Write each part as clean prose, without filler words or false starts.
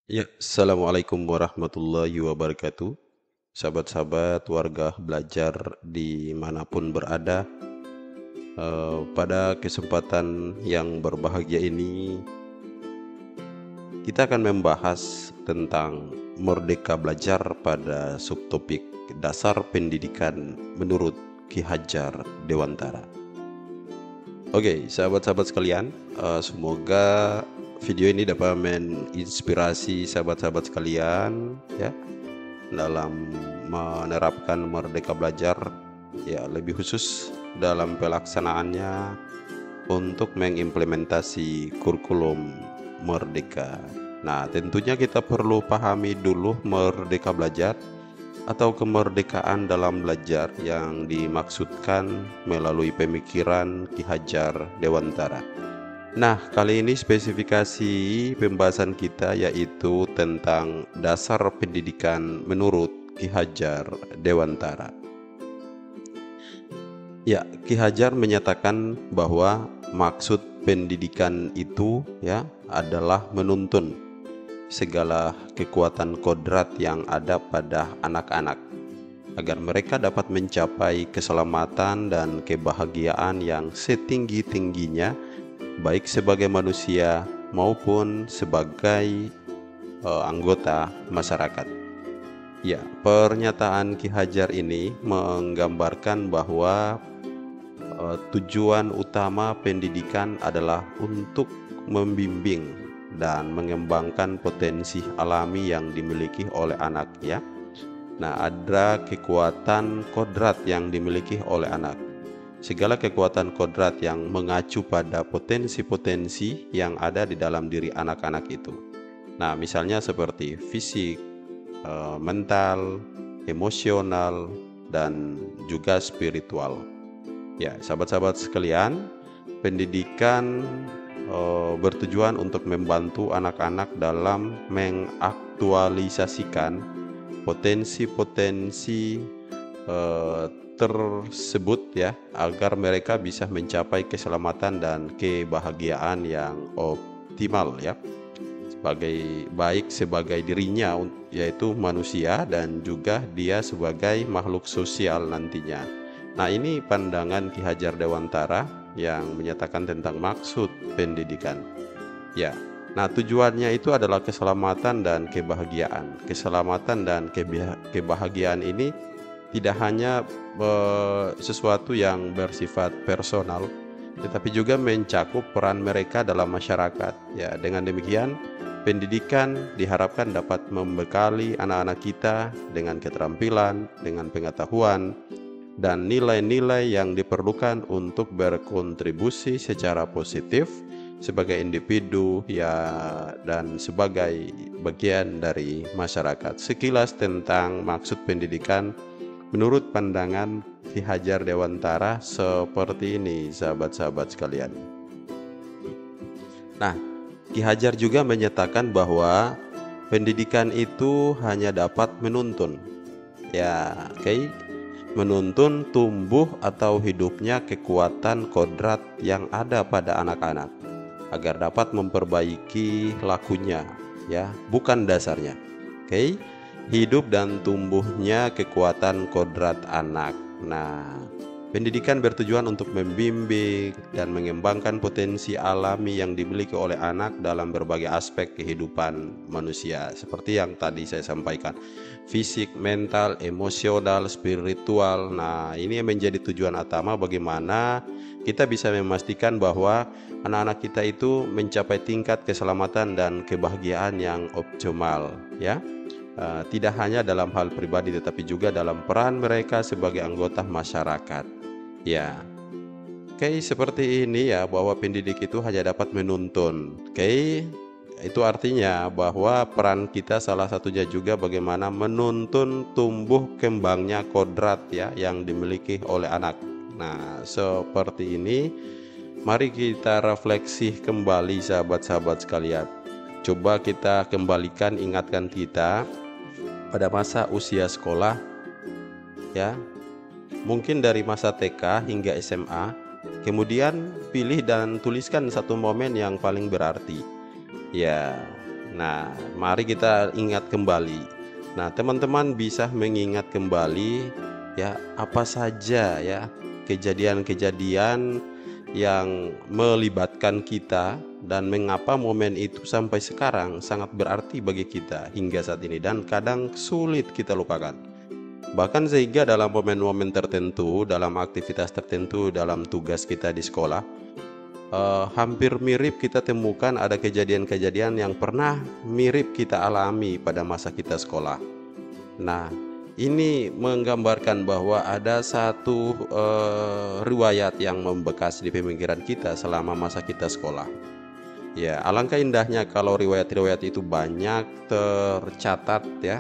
Ya, Assalamualaikum warahmatullahi wabarakatuh. Sahabat-sahabat warga belajar dimanapun berada, pada kesempatan yang berbahagia ini, kita akan membahas tentang merdeka belajar pada subtopik dasar pendidikan menurut Ki Hajar Dewantara. Oke, sahabat-sahabat sekalian, semoga video ini dapat menginspirasi sahabat-sahabat sekalian ya dalam menerapkan merdeka belajar, ya lebih khusus dalam pelaksanaannya untuk mengimplementasi kurikulum merdeka. Nah, tentunya kita perlu pahami dulu merdeka belajar atau kemerdekaan dalam belajar yang dimaksudkan melalui pemikiran Ki Hajar Dewantara. Nah, kali ini spesifikasi pembahasan kita yaitu tentang dasar pendidikan menurut Ki Hajar Dewantara. Ya, Ki Hajar menyatakan bahwa maksud pendidikan itu ya adalah menuntun segala kekuatan kodrat yang ada pada anak-anak agar mereka dapat mencapai keselamatan dan kebahagiaan yang setinggi-tingginya, baik sebagai manusia maupun sebagai anggota masyarakat. Ya, pernyataan Ki Hajar ini menggambarkan bahwa tujuan utama pendidikan adalah untuk membimbing dan mengembangkan potensi alami yang dimiliki oleh anak ya. Nah, ada kekuatan kodrat yang dimiliki oleh anak. Segala kekuatan kodrat yang mengacu pada potensi-potensi yang ada di dalam diri anak-anak itu. Nah, misalnya seperti fisik, mental, emosional, dan juga spiritual. Ya, sahabat-sahabat sekalian, pendidikan bertujuan untuk membantu anak-anak dalam mengaktualisasikan potensi-potensi tersebut ya, agar mereka bisa mencapai keselamatan dan kebahagiaan yang optimal ya, sebagai dirinya yaitu manusia dan juga dia sebagai makhluk sosial nantinya. Nah, ini pandangan Ki Hajar Dewantara yang menyatakan tentang maksud pendidikan. Ya, nah tujuannya itu adalah keselamatan dan kebahagiaan. Keselamatan dan kebahagiaan ini tidak hanya sesuatu yang bersifat personal, tetapi juga mencakup peran mereka dalam masyarakat. Ya, dengan demikian pendidikan diharapkan dapat membekali anak-anak kita dengan keterampilan, dengan pengetahuan, dan nilai-nilai yang diperlukan untuk berkontribusi secara positif sebagai individu ya dan sebagai bagian dari masyarakat. Sekilas tentang maksud pendidikan menurut pandangan Ki Hajar Dewantara seperti ini, sahabat-sahabat sekalian. Nah, Ki Hajar juga menyatakan bahwa pendidikan itu hanya dapat menuntun. Ya, oke. Menuntun tumbuh atau hidupnya kekuatan kodrat yang ada pada anak-anak agar dapat memperbaiki lakunya ya, bukan dasarnya. Oke. Hidup dan tumbuhnya kekuatan kodrat anak. Nah, pendidikan bertujuan untuk membimbing dan mengembangkan potensi alami yang dimiliki oleh anak dalam berbagai aspek kehidupan manusia. Seperti yang tadi saya sampaikan, fisik, mental, emosional, spiritual. Nah, ini yang menjadi tujuan utama bagaimana kita bisa memastikan bahwa anak-anak kita itu mencapai tingkat keselamatan dan kebahagiaan yang optimal ya. Tidak hanya dalam hal pribadi tetapi juga dalam peran mereka sebagai anggota masyarakat. Ya, oke, seperti ini ya, bahwa pendidik itu hanya dapat menuntun. Oke, itu artinya bahwa peran kita salah satunya juga bagaimana menuntun tumbuh kembangnya kodrat ya yang dimiliki oleh anak. Nah, seperti ini, mari kita refleksi kembali sahabat-sahabat sekalian. Coba kita kembalikan ingatan kita pada masa usia sekolah ya, mungkin dari masa TK hingga SMA. Kemudian pilih dan tuliskan satu momen yang paling berarti ya. Nah, mari kita ingat kembali. Nah, teman-teman bisa mengingat kembali ya apa saja ya kejadian-kejadian yang melibatkan kita dan mengapa momen itu sampai sekarang sangat berarti bagi kita hingga saat ini dan kadang sulit kita lupakan. Bahkan sehingga dalam momen-momen tertentu, dalam aktivitas tertentu, dalam tugas kita di sekolah, hampir mirip kita temukan ada kejadian-kejadian yang pernah mirip kita alami pada masa kita sekolah. Nah, ini menggambarkan bahwa ada satu riwayat yang membekas di pemikiran kita selama masa kita sekolah. Ya, alangkah indahnya kalau riwayat-riwayat itu banyak tercatat ya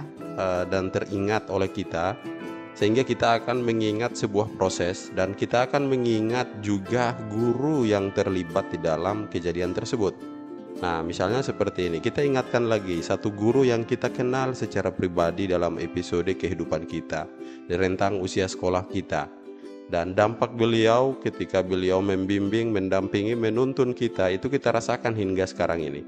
dan teringat oleh kita, sehingga kita akan mengingat sebuah proses dan kita akan mengingat juga guru yang terlibat di dalam kejadian tersebut. Nah, misalnya seperti ini, kita ingatkan lagi satu guru yang kita kenal secara pribadi dalam episode kehidupan kita di rentang usia sekolah kita, dan dampak beliau ketika beliau membimbing, mendampingi, menuntun kita itu kita rasakan hingga sekarang ini.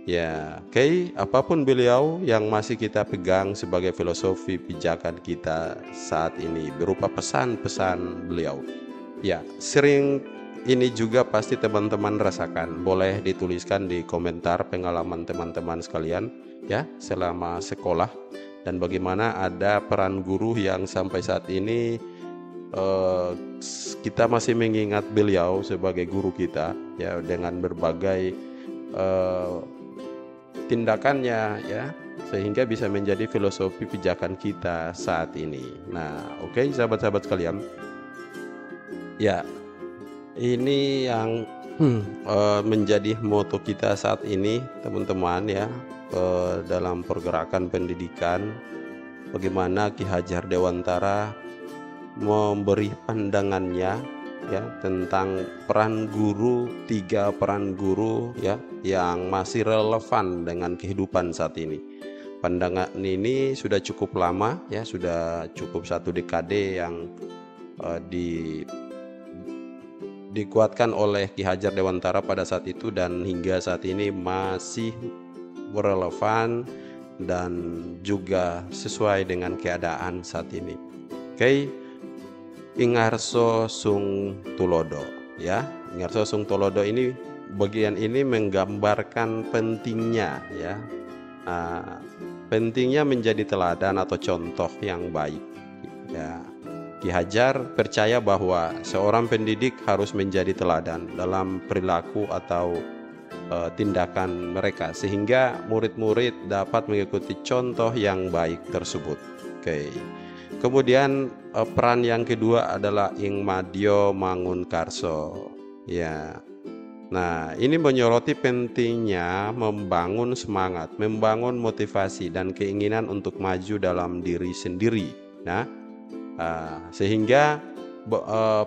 Ya, oke, apapun beliau yang masih kita pegang sebagai filosofi pijakan kita saat ini berupa pesan-pesan beliau. Ya, sering ini juga pasti teman-teman rasakan. Boleh dituliskan di komentar pengalaman teman-teman sekalian ya selama sekolah, dan bagaimana ada peran guru yang sampai saat ini kita masih mengingat beliau sebagai guru kita ya dengan berbagai tindakannya ya, sehingga bisa menjadi filosofi pijakan kita saat ini. Nah, oke, sahabat-sahabat sekalian. Ya, ini yang menjadi moto kita saat ini, teman-teman ya, dalam pergerakan pendidikan. Bagaimana Ki Hajar Dewantara memberi pandangannya ya tentang peran guru, 3 peran guru ya yang masih relevan dengan kehidupan saat ini. Pandangan ini sudah cukup lama ya, sudah cukup 1 dekade yang dikuatkan oleh Ki Hajar Dewantara pada saat itu, dan hingga saat ini masih relevan dan juga sesuai dengan keadaan saat ini. Oke, Ingarso Sung Tulodo ya. Ingarso Sung Tulodo ini, bagian ini menggambarkan pentingnya ya, pentingnya menjadi teladan atau contoh yang baik ya. Ki Hajar percaya bahwa seorang pendidik harus menjadi teladan dalam perilaku atau tindakan mereka, sehingga murid-murid dapat mengikuti contoh yang baik tersebut. Oke. Kemudian peran yang kedua adalah Ing Madyo Mangunkarso ya. Nah, ini menyoroti pentingnya membangun semangat, membangun motivasi dan keinginan untuk maju dalam diri sendiri. Nah, sehingga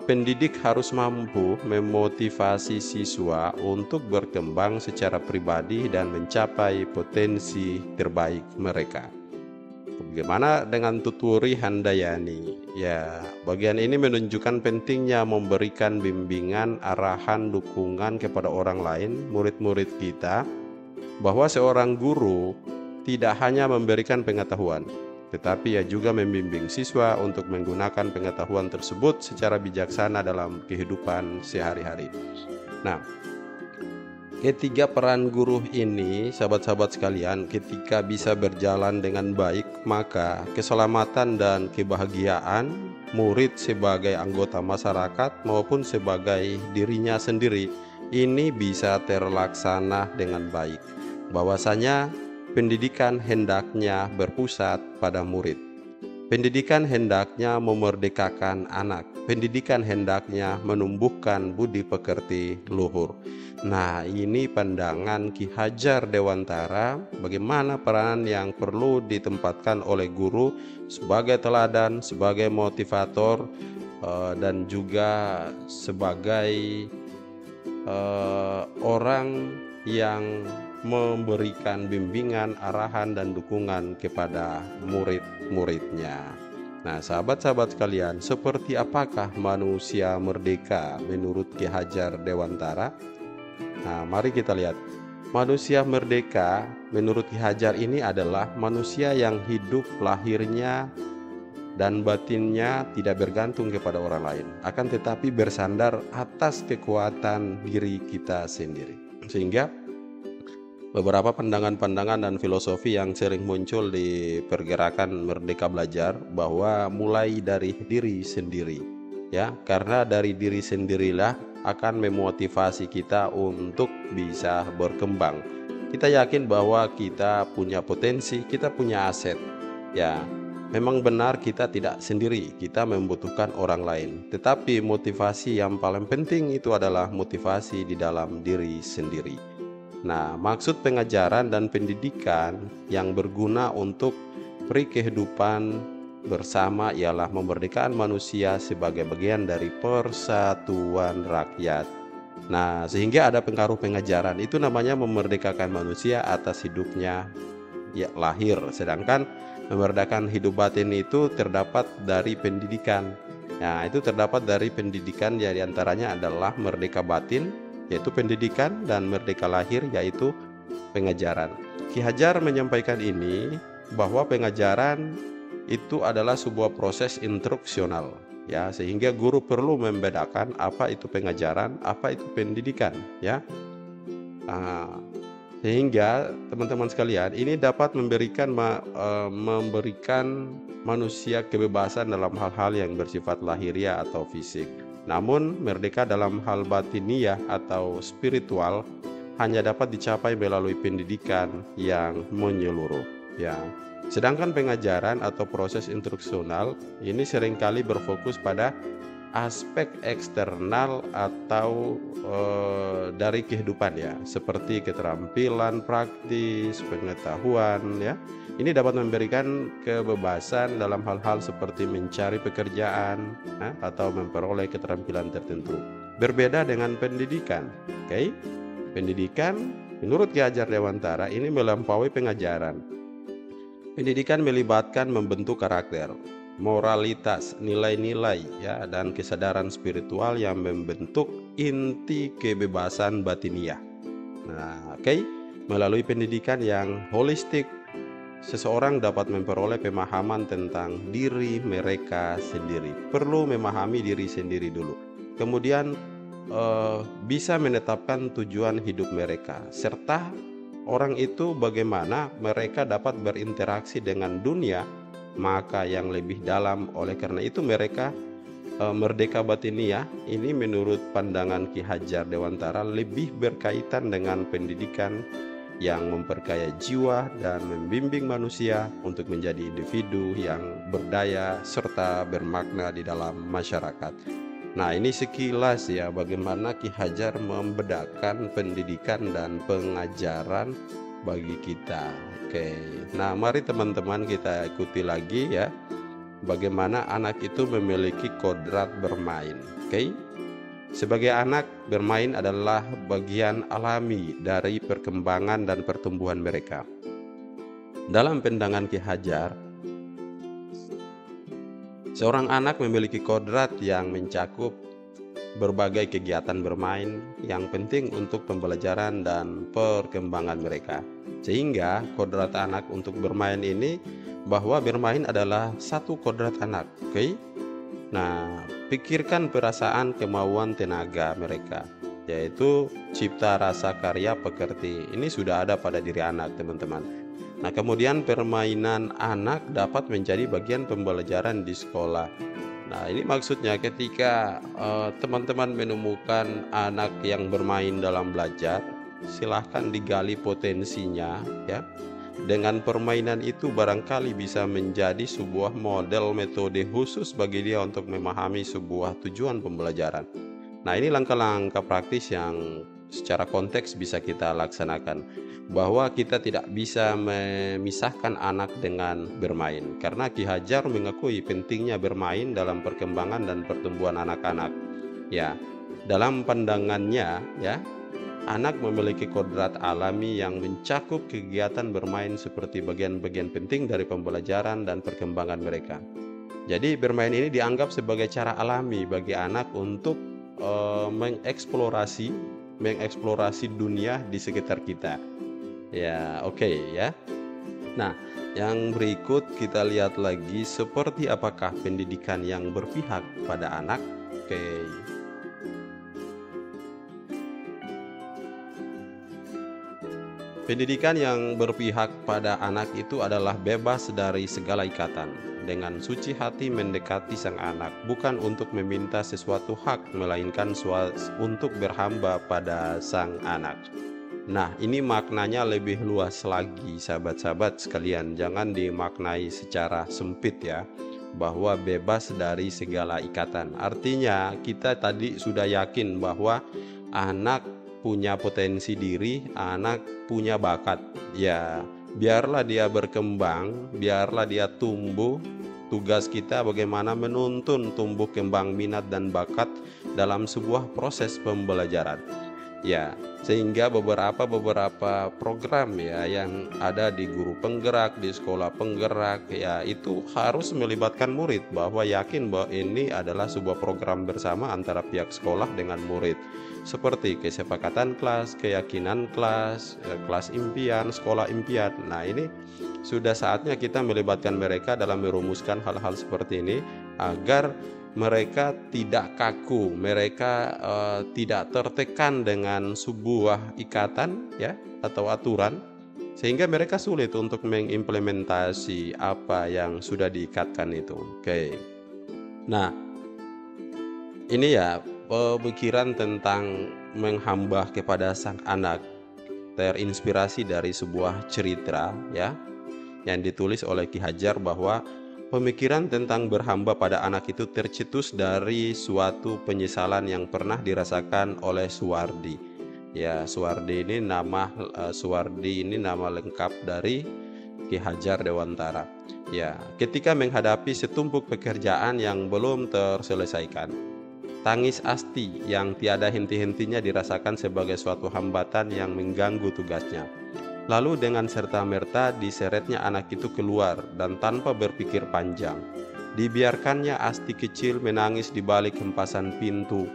pendidik harus mampu memotivasi siswa untuk berkembang secara pribadi dan mencapai potensi terbaik mereka. Bagaimana dengan Tuturi Handayani? Ya, bagian ini menunjukkan pentingnya memberikan bimbingan, arahan, dukungan kepada orang lain, murid-murid kita, bahwa seorang guru tidak hanya memberikan pengetahuan, tetapi ia juga membimbing siswa untuk menggunakan pengetahuan tersebut secara bijaksana dalam kehidupan sehari-hari. Nah, ketiga peran guru ini, sahabat-sahabat sekalian, ketika bisa berjalan dengan baik, maka keselamatan dan kebahagiaan murid sebagai anggota masyarakat maupun sebagai dirinya sendiri ini bisa terlaksana dengan baik. Bahwasanya pendidikan hendaknya berpusat pada murid. Pendidikan hendaknya memerdekakan anak. Pendidikan hendaknya menumbuhkan budi pekerti luhur. Nah, ini pandangan Ki Hajar Dewantara bagaimana peran yang perlu ditempatkan oleh guru sebagai teladan, sebagai motivator, dan juga sebagai orang yang memberikan bimbingan, arahan, dan dukungan kepada murid-muridnya. Nah, sahabat-sahabat sekalian, seperti apakah manusia merdeka menurut Ki Hajar Dewantara? Nah, mari kita lihat. Manusia merdeka menurut Ki Hajar ini adalah manusia yang hidup lahirnya dan batinnya tidak bergantung kepada orang lain, akan tetapi bersandar atas kekuatan diri kita sendiri. Sehingga beberapa pandangan-pandangan dan filosofi yang sering muncul di pergerakan Merdeka Belajar bahwa mulai dari diri sendiri, ya, karena dari diri sendirilah akan memotivasi kita untuk bisa berkembang. Kita yakin bahwa kita punya potensi, kita punya aset, ya. Memang benar kita tidak sendiri, kita membutuhkan orang lain. Tetapi motivasi yang paling penting itu adalah motivasi di dalam diri sendiri. Nah, maksud pengajaran dan pendidikan yang berguna untuk peri kehidupan bersama ialah memerdekakan manusia sebagai bagian dari persatuan rakyat. Nah, sehingga ada pengaruh pengajaran, itu namanya memerdekakan manusia atas hidupnya ya lahir. Sedangkan memerdekakan hidup batin itu terdapat dari pendidikan. Nah, itu terdapat dari pendidikan, ya, diantaranya adalah merdeka batin yaitu pendidikan, dan merdeka lahir yaitu pengajaran. Ki Hajar menyampaikan ini bahwa pengajaran itu adalah sebuah proses instruksional, ya, sehingga guru perlu membedakan apa itu pengajaran, apa itu pendidikan, ya. Sehingga teman-teman sekalian, ini dapat memberikan manusia kebebasan dalam hal-hal yang bersifat lahiriah atau fisik. Namun merdeka dalam hal batiniah atau spiritual hanya dapat dicapai melalui pendidikan yang menyeluruh, ya. Sedangkan pengajaran atau proses instruksional ini seringkali berfokus pada aspek eksternal atau dari kehidupan, ya, seperti keterampilan praktis, pengetahuan, ya. Ini dapat memberikan kebebasan dalam hal-hal seperti mencari pekerjaan, atau memperoleh keterampilan tertentu. Berbeda dengan pendidikan, oke? Pendidikan menurut Ki Hajar Dewantara ini melampaui pengajaran. Pendidikan melibatkan membentuk karakter, moralitas, nilai-nilai, ya, dan kesadaran spiritual yang membentuk inti kebebasan batiniah. Nah, oke, melalui pendidikan yang holistik, seseorang dapat memperoleh pemahaman tentang diri mereka sendiri. Perlu memahami diri sendiri dulu. Kemudian bisa menetapkan tujuan hidup mereka, serta orang itu bagaimana mereka dapat berinteraksi dengan dunia maka yang lebih dalam. Oleh karena itu mereka merdeka batiniah ini menurut pandangan Ki Hajar Dewantara lebih berkaitan dengan pendidikan yang memperkaya jiwa dan membimbing manusia untuk menjadi individu yang berdaya serta bermakna di dalam masyarakat. Nah, ini sekilas, ya, bagaimana Ki Hajar membedakan pendidikan dan pengajaran bagi kita. Oke, nah mari teman-teman kita ikuti lagi, ya, bagaimana anak itu memiliki kodrat bermain. Oke, sebagai anak, bermain adalah bagian alami dari perkembangan dan pertumbuhan mereka. Dalam pandangan Ki Hajar, seorang anak memiliki kodrat yang mencakup berbagai kegiatan bermain yang penting untuk pembelajaran dan perkembangan mereka. Sehingga kodrat anak untuk bermain ini, bahwa bermain adalah satu kodrat anak, oke? Nah, pikirkan perasaan, kemauan, tenaga mereka, yaitu cipta rasa karya pekerti. Ini sudah ada pada diri anak, teman-teman. Nah, kemudian permainan anak dapat menjadi bagian pembelajaran di sekolah. Nah, ini maksudnya ketika teman-teman menemukan anak yang bermain dalam belajar, silahkan digali potensinya, ya. Dengan permainan itu barangkali bisa menjadi sebuah model metode khusus bagi dia untuk memahami sebuah tujuan pembelajaran. Nah, ini langkah-langkah praktis yang secara konteks bisa kita laksanakan, bahwa kita tidak bisa memisahkan anak dengan bermain, karena Ki Hajar mengakui pentingnya bermain dalam perkembangan dan pertumbuhan anak-anak. Ya, dalam pandangannya, ya, anak memiliki kodrat alami yang mencakup kegiatan bermain seperti bagian-bagian penting dari pembelajaran dan perkembangan mereka. Jadi bermain ini dianggap sebagai cara alami bagi anak untuk mengeksplorasi mengeksplorasi dunia di sekitar kita. Ya, oke ya. Nah, yang berikut kita lihat lagi seperti apakah pendidikan yang berpihak pada anak. Oke. Pendidikan yang berpihak pada anak itu adalah bebas dari segala ikatan, dengan suci hati mendekati sang anak, bukan untuk meminta sesuatu hak, melainkan untuk berhamba pada sang anak. Nah, ini maknanya lebih luas lagi, sahabat-sahabat sekalian. Jangan dimaknai secara sempit ya, bahwa bebas dari segala ikatan. Artinya, kita tadi sudah yakin bahwa anak punya potensi diri, anak punya bakat. Ya, biarlah dia berkembang, biarlah dia tumbuh. Tugas kita bagaimana menuntun tumbuh kembang minat dan bakat dalam sebuah proses pembelajaran. Ya, sehingga beberapa program ya yang ada di guru penggerak, di sekolah penggerak ya, itu harus melibatkan murid, bahwa yakin bahwa ini adalah sebuah program bersama antara pihak sekolah dengan murid, seperti kesepakatan kelas, keyakinan kelas, kelas impian, sekolah impian. Nah, ini sudah saatnya kita melibatkan mereka dalam merumuskan hal-hal seperti ini agar mereka tidak kaku, mereka tidak tertekan dengan sebuah ikatan ya atau aturan, sehingga mereka sulit untuk mengimplementasi apa yang sudah diikatkan itu. Oke. Nah, ini ya pemikiran tentang menghamba kepada sang anak terinspirasi dari sebuah cerita ya yang ditulis oleh Ki Hajar, bahwa pemikiran tentang berhamba pada anak itu tercetus dari suatu penyesalan yang pernah dirasakan oleh Suwardi. Ya, Suwardi ini nama lengkap dari Ki Hajar Dewantara. Ya, ketika menghadapi setumpuk pekerjaan yang belum terselesaikan, tangis Asti yang tiada henti-hentinya dirasakan sebagai suatu hambatan yang mengganggu tugasnya. Lalu dengan serta-merta diseretnya anak itu keluar, dan tanpa berpikir panjang, dibiarkannya Asti kecil menangis di balik hempasan pintu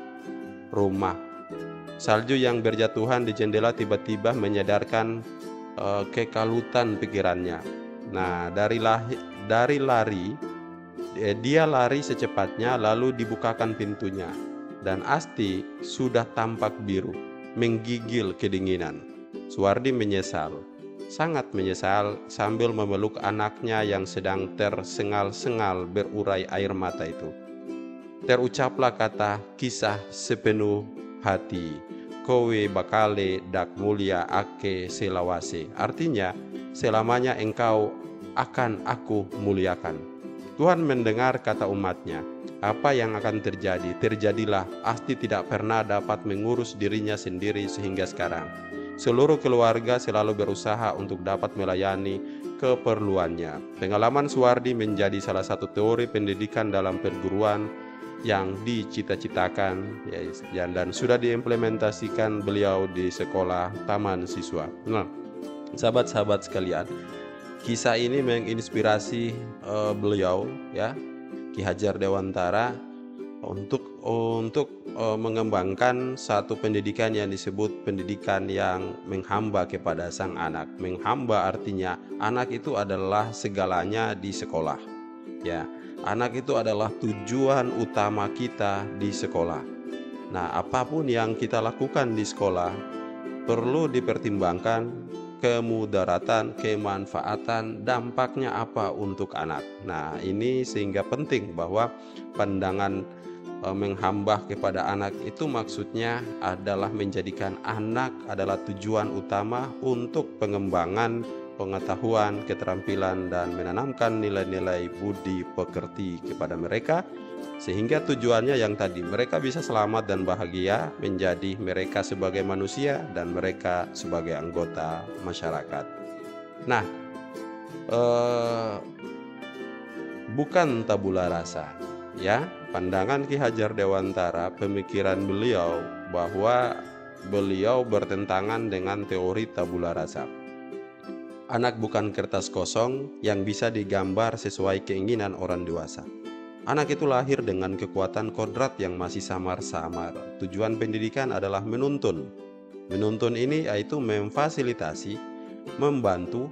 rumah. Salju yang berjatuhan di jendela tiba-tiba menyadarkan kekalutan pikirannya. Nah, dia lari secepatnya, lalu dibukakan pintunya, dan Asti sudah tampak biru, menggigil kedinginan. Suwardi menyesal, sangat menyesal, sambil memeluk anaknya yang sedang tersengal-sengal berurai air mata itu. Terucaplah kata kisah sepenuh hati, kowe bakale dak mulia ake selawase. Artinya, selamanya engkau akan aku muliakan. Tuhan mendengar kata umatnya. Apa yang akan terjadi? Terjadilah. Asti tidak pernah dapat mengurus dirinya sendiri sehingga sekarang. Seluruh keluarga selalu berusaha untuk dapat melayani keperluannya. Pengalaman Suwardi menjadi salah satu teori pendidikan dalam perguruan yang dicita-citakan dan sudah diimplementasikan beliau di sekolah taman siswa. Nah, sahabat-sahabat sekalian, kisah ini menginspirasi beliau ya, Ki Hajar Dewantara, untuk mengembangkan satu pendidikan yang disebut pendidikan yang menghamba kepada sang anak. Menghamba artinya anak itu adalah segalanya di sekolah. Ya, anak itu adalah tujuan utama kita di sekolah. Nah, apapun yang kita lakukan di sekolah perlu dipertimbangkan kemudaratan, kemanfaatan, dampaknya apa untuk anak. Nah, ini sehingga penting bahwa pandangan menghamba kepada anak itu maksudnya adalah menjadikan anak adalah tujuan utama untuk pengembangan pengetahuan, keterampilan, dan menanamkan nilai-nilai budi pekerti kepada mereka, sehingga tujuannya yang tadi, mereka bisa selamat dan bahagia, menjadi mereka sebagai manusia dan mereka sebagai anggota masyarakat. Nah, bukan tabula rasa ya, pandangan Ki Hajar Dewantara, pemikiran beliau bahwa beliau bertentangan dengan teori tabula rasa. Anak bukan kertas kosong yang bisa digambar sesuai keinginan orang dewasa. Anak itu lahir dengan kekuatan kodrat yang masih samar-samar. Tujuan pendidikan adalah menuntun, Menuntun ini yaitu memfasilitasi, membantu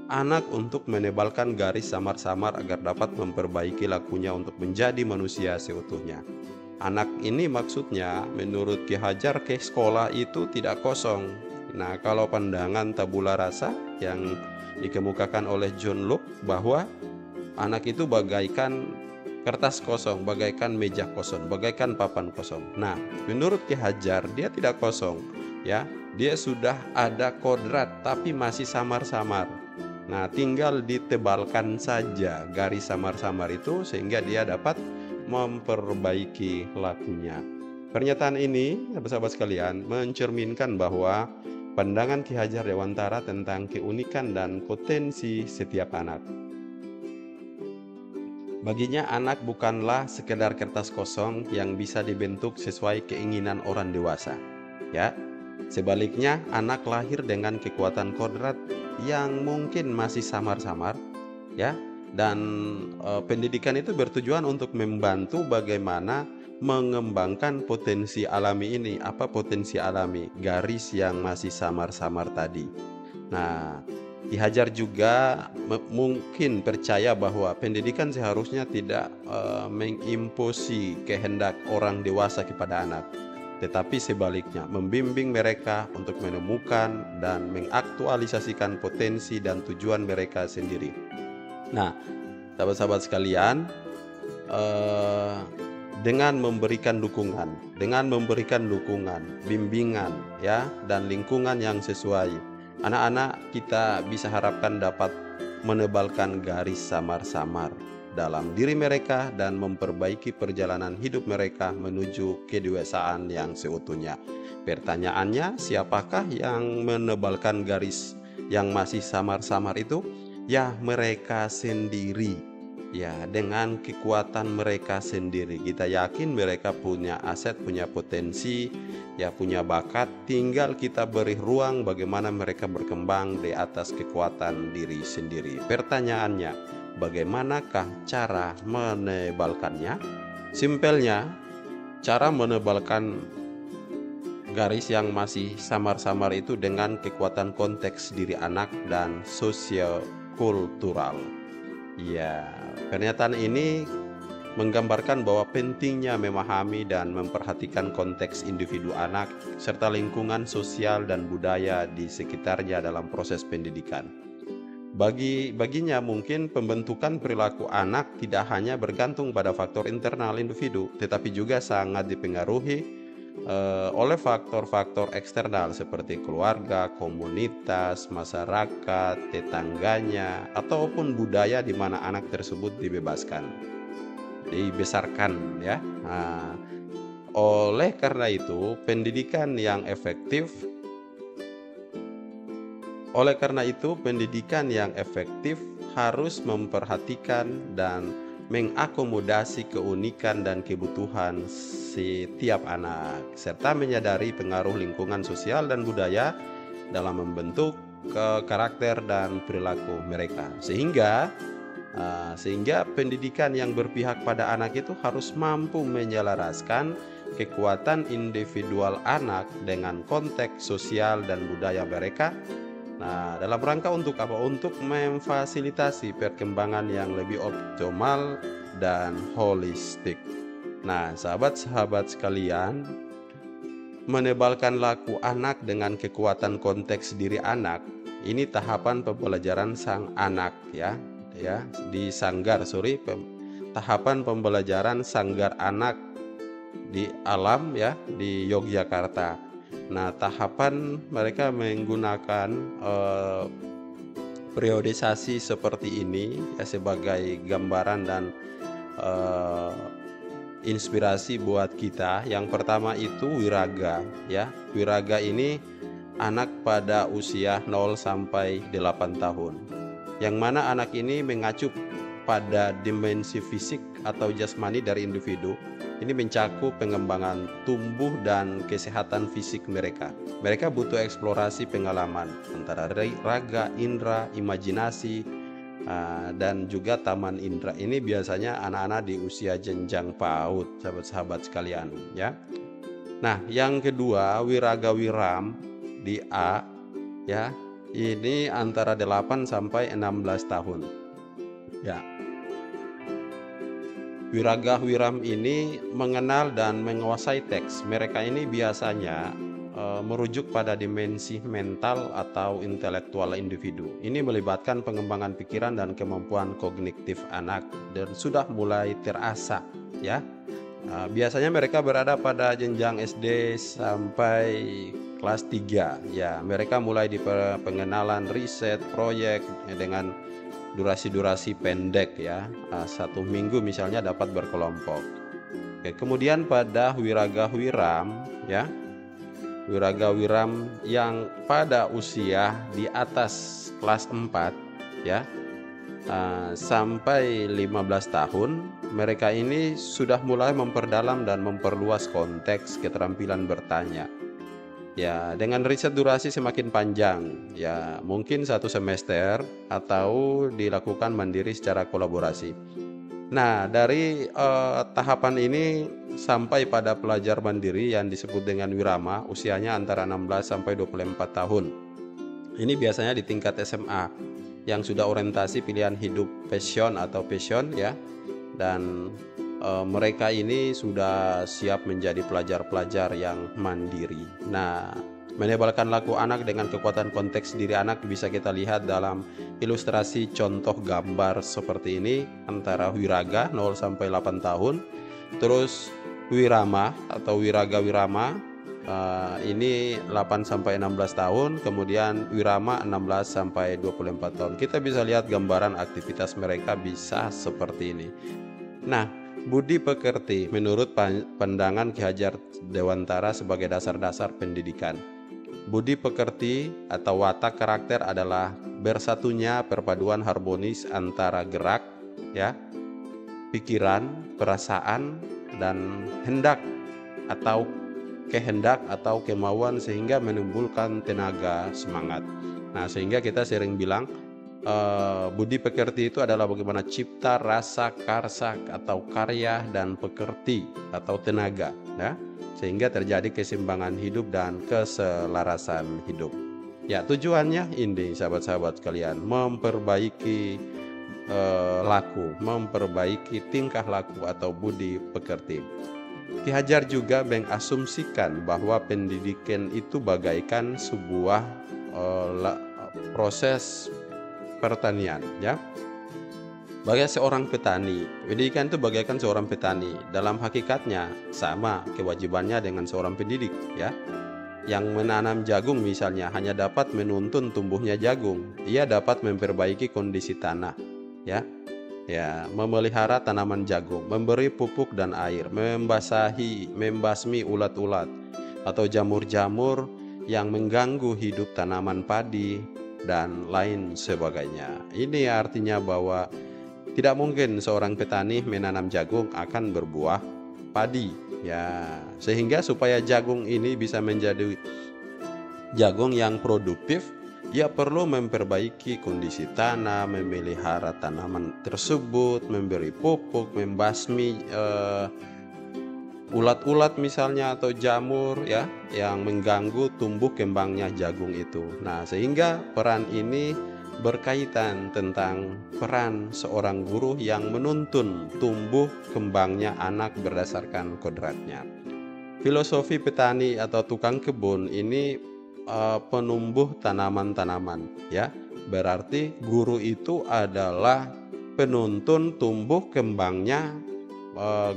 anak untuk menebalkan garis samar-samar agar dapat memperbaiki lakunya untuk menjadi manusia seutuhnya. Anak ini maksudnya menurut Ki Hajar ke sekolah itu tidak kosong. Nah, kalau pandangan tabula rasa yang dikemukakan oleh John Locke bahwa anak itu bagaikan kertas kosong, bagaikan meja kosong, bagaikan papan kosong. Nah, menurut Ki Hajar dia tidak kosong, ya. Dia sudah ada kodrat tapi masih samar-samar. Nah, tinggal ditebalkan saja garis samar-samar itu sehingga dia dapat memperbaiki lakunya. Pernyataan ini, sahabat-sahabat sekalian, mencerminkan bahwa pandangan Ki Hajar Dewantara tentang keunikan dan potensi setiap anak. Baginya anak bukanlah sekedar kertas kosong yang bisa dibentuk sesuai keinginan orang dewasa. Ya, sebaliknya anak lahir dengan kekuatan kodrat yang mungkin masih samar-samar, ya. Dan pendidikan itu bertujuan untuk membantu bagaimana mengembangkan potensi alami ini. Apa potensi alami? Garis yang masih samar-samar tadi. Nah, Ki Hajar juga mungkin percaya bahwa pendidikan seharusnya tidak mengimposi kehendak orang dewasa kepada anak, tetapi sebaliknya membimbing mereka untuk menemukan dan mengaktualisasikan potensi dan tujuan mereka sendiri. Nah, sahabat-sahabat sekalian, dengan memberikan dukungan, bimbingan, ya, dan lingkungan yang sesuai, anak-anak kita bisa harapkan dapat menebalkan garis samar-samar dalam diri mereka dan memperbaiki perjalanan hidup mereka menuju kedewasaan yang seutuhnya. Pertanyaannya, siapakah yang menebalkan garis yang masih samar-samar itu? Ya, mereka sendiri. Ya, dengan kekuatan mereka sendiri. Kita yakin mereka punya aset, punya potensi, ya, punya bakat. Tinggal kita beri ruang bagaimana mereka berkembang di atas kekuatan diri sendiri. Pertanyaannya, bagaimanakah cara menebalkannya? Simpelnya, cara menebalkan garis yang masih samar-samar itu dengan kekuatan konteks diri anak dan sosio-kultural. Ya, pernyataan ini menggambarkan bahwa pentingnya memahami dan memperhatikan konteks individu anak serta lingkungan sosial dan budaya di sekitarnya dalam proses pendidikan. Baginya mungkin pembentukan perilaku anak tidak hanya bergantung pada faktor internal individu, tetapi juga sangat dipengaruhi oleh faktor-faktor eksternal seperti keluarga, komunitas, masyarakat, tetangganya, ataupun budaya di mana anak tersebut dibesarkan, ya. Nah, oleh karena itu, pendidikan yang efektif harus memperhatikan dan mengakomodasi keunikan dan kebutuhan setiap anak, serta menyadari pengaruh lingkungan sosial dan budaya dalam membentuk karakter dan perilaku mereka. Sehingga pendidikan yang berpihak pada anak itu harus mampu menyelaraskan kekuatan individual anak dengan konteks sosial dan budaya mereka. Nah, dalam rangka untuk apa? Untuk memfasilitasi perkembangan yang lebih optimal dan holistik. Nah, sahabat-sahabat sekalian, menebalkan laku anak dengan kekuatan konteks diri anak, ini tahapan pembelajaran sang anak, tahapan pembelajaran sanggar anak di alam, ya, di Yogyakarta. Nah, tahapan mereka menggunakan periodisasi seperti ini, ya, sebagai gambaran dan inspirasi buat kita. Yang pertama itu wiraga, ya. Wiraga ini anak pada usia 0 sampai 8 tahun. Yang mana anak ini mengacu pada dimensi fisik atau jasmani dari individu. Ini mencakup pengembangan tumbuh dan kesehatan fisik mereka. Mereka butuh eksplorasi pengalaman antara raga, indera, imajinasi, dan juga taman indera. Ini biasanya anak-anak di usia jenjang PAUD, sahabat-sahabat sekalian, ya. Nah, yang kedua, wiraga wiram. di A ya, ini antara 8 sampai 16 tahun. Ya. Wiraga Wiram ini mengenal dan menguasai teks. Mereka ini biasanya merujuk pada dimensi mental atau intelektual individu. Ini melibatkan pengembangan pikiran dan kemampuan kognitif anak dan sudah mulai terasa ya. Biasanya mereka berada pada jenjang SD sampai kelas 3 ya. Mereka mulai di pengenalan riset, proyek dengan durasi-durasi pendek ya. 1 minggu misalnya dapat berkelompok. Oke, kemudian pada Wiraga Wiram ya. Wiraga Wiram yang pada usia di atas kelas 4 ya sampai 15 tahun, mereka ini sudah mulai memperdalam dan memperluas konteks keterampilan bertanya. Ya, dengan riset durasi semakin panjang, ya mungkin 1 semester atau dilakukan mandiri secara kolaborasi. Nah, dari tahapan ini sampai pada pelajar mandiri yang disebut dengan Wirama, usianya antara 16 sampai 24 tahun. Ini biasanya di tingkat SMA yang sudah orientasi pilihan hidup passion ya. Dan mereka ini sudah siap menjadi pelajar-pelajar yang mandiri. Nah, menebalkan laku anak dengan kekuatan konteks diri anak bisa kita lihat dalam ilustrasi contoh gambar seperti ini antara Wiraga 0 sampai 8 tahun, terus Wirama atau Wiraga Wirama ini 8 sampai 16 tahun, kemudian Wirama 16 sampai 24 tahun. Kita bisa lihat gambaran aktivitas mereka bisa seperti ini. Nah, budi pekerti menurut pandangan Ki Hajar Dewantara sebagai dasar-dasar pendidikan. Budi pekerti atau watak karakter adalah bersatunya perpaduan harmonis antara gerak, ya, pikiran, perasaan, dan kehendak atau kemauan sehingga menimbulkan tenaga semangat. Nah, sehingga kita sering bilang budi pekerti itu adalah bagaimana cipta, rasa, karsa atau karya dan pekerti atau tenaga, ya. Sehingga terjadi keseimbangan hidup dan keselarasan hidup. Ya, tujuannya ini sahabat-sahabat kalian, memperbaiki memperbaiki tingkah laku atau budi pekerti. Ki Hajar juga mengasumsikan bahwa pendidikan itu bagaikan sebuah proses pertanian, ya. Bagi seorang petani, pendidikan itu bagaikan seorang petani. Dalam hakikatnya sama kewajibannya dengan seorang pendidik, ya. Yang menanam jagung misalnya hanya dapat menuntun tumbuhnya jagung. Ia dapat memperbaiki kondisi tanah, ya. Ya, memelihara tanaman jagung, memberi pupuk dan air, membasmi ulat-ulat atau jamur-jamur yang mengganggu hidup tanaman padi dan lain sebagainya. Ini artinya bahwa tidak mungkin seorang petani menanam jagung akan berbuah padi, ya. Sehingga supaya jagung ini bisa menjadi jagung yang produktif, ia perlu memperbaiki kondisi tanah, memelihara tanaman tersebut, memberi pupuk, membasmi ulat-ulat misalnya atau jamur, ya, yang mengganggu tumbuh kembangnya jagung itu. Nah, sehingga peran ini berkaitan tentang peran seorang guru yang menuntun tumbuh kembangnya anak berdasarkan kodratnya. Filosofi petani atau tukang kebun ini penumbuh tanaman-tanaman, ya. Berarti guru itu adalah penuntun tumbuh kembangnya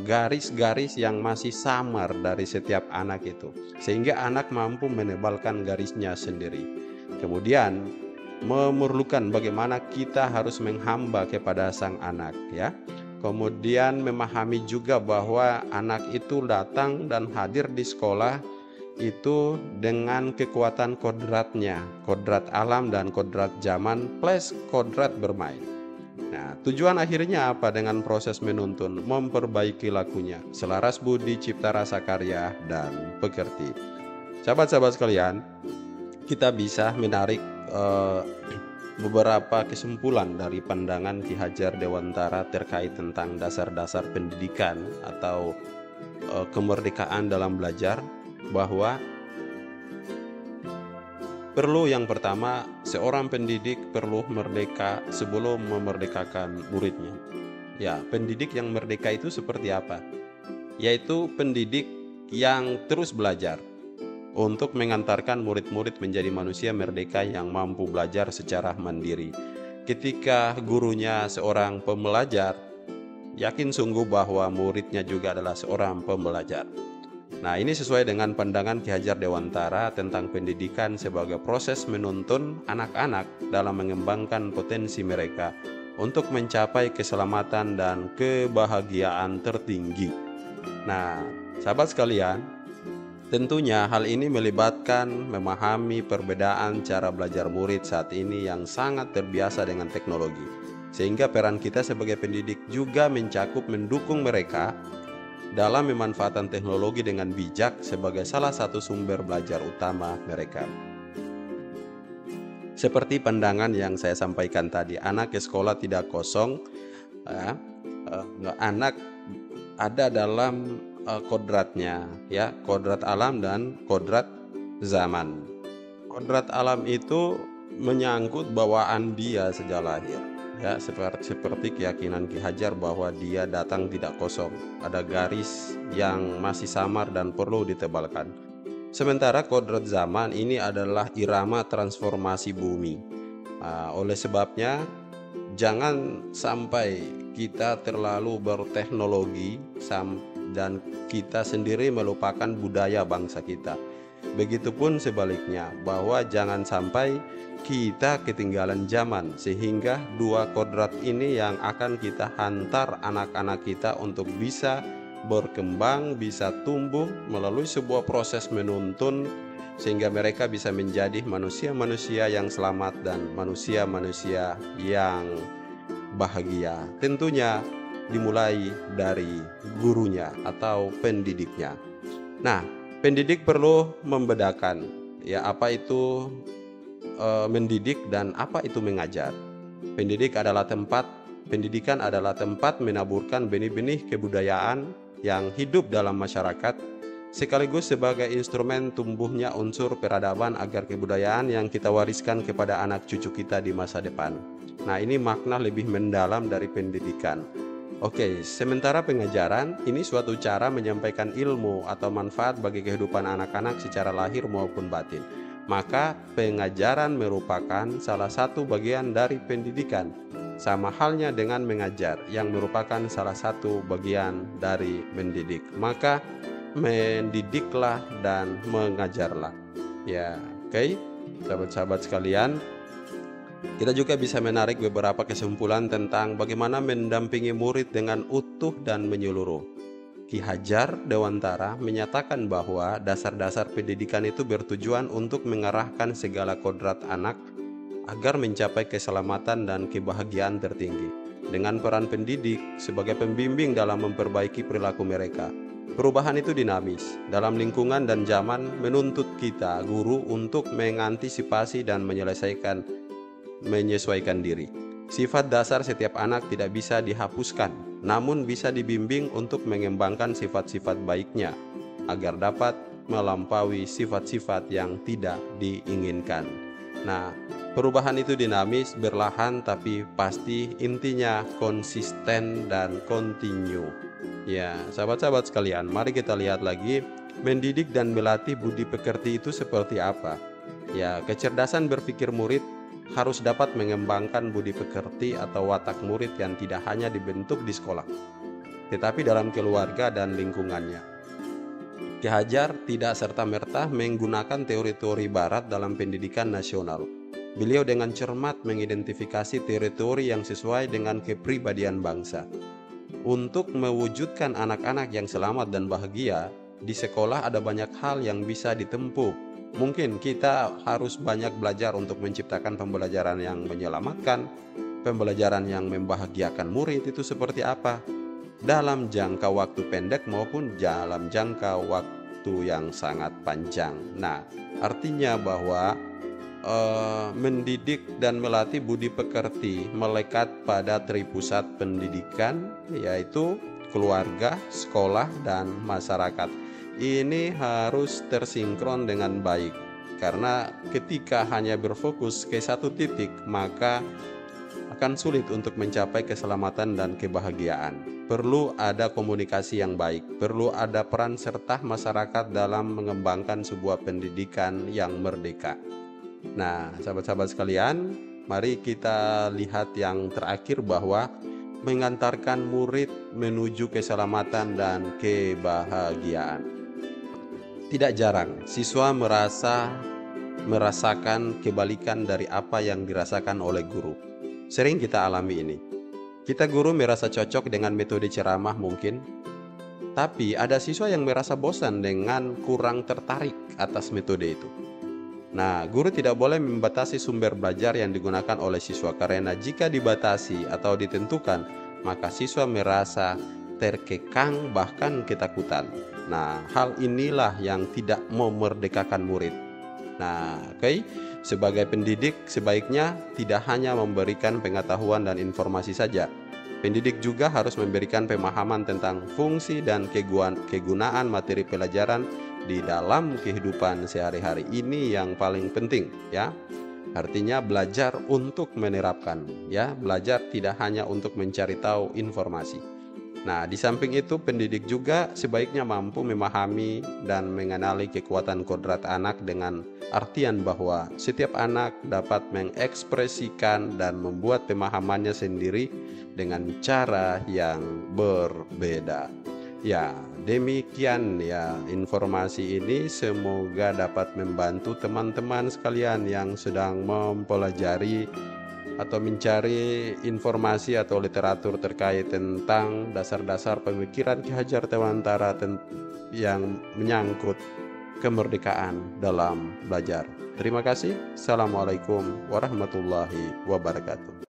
garis-garis yang masih samar dari setiap anak itu, sehingga anak mampu menebalkan garisnya sendiri. Kemudian memerlukan bagaimana kita harus menghamba kepada sang anak, ya. Kemudian memahami juga bahwa anak itu datang dan hadir di sekolah itu dengan kekuatan kodratnya, kodrat alam dan kodrat zaman plus kodrat bermain. Nah, tujuan akhirnya apa dengan proses menuntun? Memperbaiki lakunya, selaras budi, cipta, rasa, karya, dan pekerti. Sahabat-sahabat sekalian, kita bisa menarik beberapa kesimpulan dari pandangan Ki Hajar Dewantara terkait tentang dasar-dasar pendidikan atau kemerdekaan dalam belajar, bahwa Perlu yang pertama, seorang pendidik perlu merdeka sebelum memerdekakan muridnya. Ya, pendidik yang merdeka itu seperti apa? Yaitu pendidik yang terus belajar untuk mengantarkan murid-murid menjadi manusia merdeka yang mampu belajar secara mandiri. Ketika gurunya seorang pembelajar, yakin sungguh bahwa muridnya juga adalah seorang pembelajar. Nah, ini sesuai dengan pandangan Ki Hajar Dewantara tentang pendidikan sebagai proses menuntun anak-anak dalam mengembangkan potensi mereka untuk mencapai keselamatan dan kebahagiaan tertinggi. Nah, sahabat sekalian, tentunya hal ini melibatkan memahami perbedaan cara belajar murid saat ini yang sangat terbiasa dengan teknologi. Sehingga peran kita sebagai pendidik juga mencakup mendukung mereka dalam memanfaatkan teknologi dengan bijak sebagai salah satu sumber belajar utama mereka. Seperti pandangan yang saya sampaikan tadi, anak ke sekolah tidak kosong, anak ada dalam kodratnya, ya, kodrat alam dan kodrat zaman. Kodrat alam itu menyangkut bawaan dia sejak lahir, ya, seperti keyakinan Ki Hajar bahwa dia datang tidak kosong, ada garis yang masih samar dan perlu ditebalkan. Sementara kodrat zaman ini adalah irama transformasi bumi. Oleh sebabnya, jangan sampai kita terlalu berteknologi dan kita sendiri melupakan budaya bangsa kita. Begitupun sebaliknya, bahwa jangan sampai kita ketinggalan zaman, sehingga dua kodrat ini yang akan kita hantar anak-anak kita untuk bisa berkembang, bisa tumbuh melalui sebuah proses menuntun, sehingga mereka bisa menjadi manusia-manusia yang selamat dan manusia-manusia yang bahagia. Tentunya dimulai dari gurunya atau pendidiknya. Nah, pendidik perlu membedakan, ya, apa itu mendidik dan apa itu mengajar. Pendidikan adalah tempat menaburkan benih-benih kebudayaan yang hidup dalam masyarakat, sekaligus sebagai instrumen tumbuhnya unsur peradaban agar kebudayaan yang kita wariskan kepada anak cucu kita di masa depan. Nah, ini makna lebih mendalam dari pendidikan. Oke, sementara pengajaran ini suatu cara menyampaikan ilmu atau manfaat bagi kehidupan anak-anak secara lahir maupun batin. Maka pengajaran merupakan salah satu bagian dari pendidikan, sama halnya dengan mengajar yang merupakan salah satu bagian dari mendidik. Maka mendidiklah dan mengajarlah. Ya, oke, sahabat-sahabat sekalian, kita juga bisa menarik beberapa kesimpulan tentang bagaimana mendampingi murid dengan utuh dan menyeluruh. Ki Hajar Dewantara menyatakan bahwa dasar-dasar pendidikan itu bertujuan untuk mengarahkan segala kodrat anak agar mencapai keselamatan dan kebahagiaan tertinggi. Dengan peran pendidik sebagai pembimbing dalam memperbaiki perilaku mereka. Perubahan itu dinamis. Dalam lingkungan dan zaman menuntut kita, guru, untuk mengantisipasi dan menyesuaikan diri. Sifat dasar setiap anak tidak bisa dihapuskan, namun bisa dibimbing untuk mengembangkan sifat-sifat baiknya agar dapat melampaui sifat-sifat yang tidak diinginkan. Nah, perubahan itu dinamis, berlahan, tapi pasti, intinya konsisten dan kontinu. Ya, sahabat-sahabat sekalian, mari kita lihat lagi mendidik dan melatih budi pekerti itu seperti apa. Ya, kecerdasan berpikir murid harus dapat mengembangkan budi pekerti atau watak murid yang tidak hanya dibentuk di sekolah, tetapi dalam keluarga dan lingkungannya. Ki Hajar tidak serta-merta menggunakan teori-teori barat dalam pendidikan nasional. Beliau dengan cermat mengidentifikasi teori-teori yang sesuai dengan kepribadian bangsa. Untuk mewujudkan anak-anak yang selamat dan bahagia, di sekolah ada banyak hal yang bisa ditempuh. Mungkin kita harus banyak belajar untuk menciptakan pembelajaran yang menyelamatkan, pembelajaran yang membahagiakan murid itu seperti apa, dalam jangka waktu pendek maupun dalam jangka waktu yang sangat panjang. Nah, artinya bahwa mendidik dan melatih budi pekerti melekat pada tripusat pendidikan, yaitu keluarga, sekolah, dan masyarakat. Ini harus tersinkron dengan baik. karena ketika hanya berfokus ke satu titik, maka akan sulit untuk mencapai keselamatan dan kebahagiaan. Perlu ada komunikasi yang baik, perlu ada peran serta masyarakat dalam mengembangkan sebuah pendidikan yang merdeka. Nah, sahabat-sahabat sekalian, mari kita lihat yang terakhir bahwa mengantarkan murid menuju keselamatan dan kebahagiaan. Tidak jarang siswa merasakan kebalikan dari apa yang dirasakan oleh guru. Sering kita alami ini. Kita guru merasa cocok dengan metode ceramah mungkin, tapi ada siswa yang merasa bosan dengan kurang tertarik atas metode itu. Nah, guru tidak boleh membatasi sumber belajar yang digunakan oleh siswa, karena jika dibatasi atau ditentukan, maka siswa merasa terkekang bahkan ketakutan. Nah, hal inilah yang tidak memerdekakan murid. Nah, sebagai pendidik sebaiknya tidak hanya memberikan pengetahuan dan informasi saja. Pendidik juga harus memberikan pemahaman tentang fungsi dan kegunaan materi pelajaran di dalam kehidupan sehari-hari. Ini yang paling penting, ya. Artinya belajar untuk menerapkan, ya. Belajar tidak hanya untuk mencari tahu informasi. Nah, di samping itu pendidik juga sebaiknya mampu memahami dan mengenali kekuatan kodrat anak, dengan artian bahwa setiap anak dapat mengekspresikan dan membuat pemahamannya sendiri dengan cara yang berbeda. Ya, demikian ya informasi ini, semoga dapat membantu teman-teman sekalian yang sedang mempelajari atau mencari informasi atau literatur terkait tentang dasar-dasar pemikiran Ki Hajar Dewantara yang menyangkut kemerdekaan dalam belajar. Terima kasih. Assalamualaikum warahmatullahi wabarakatuh.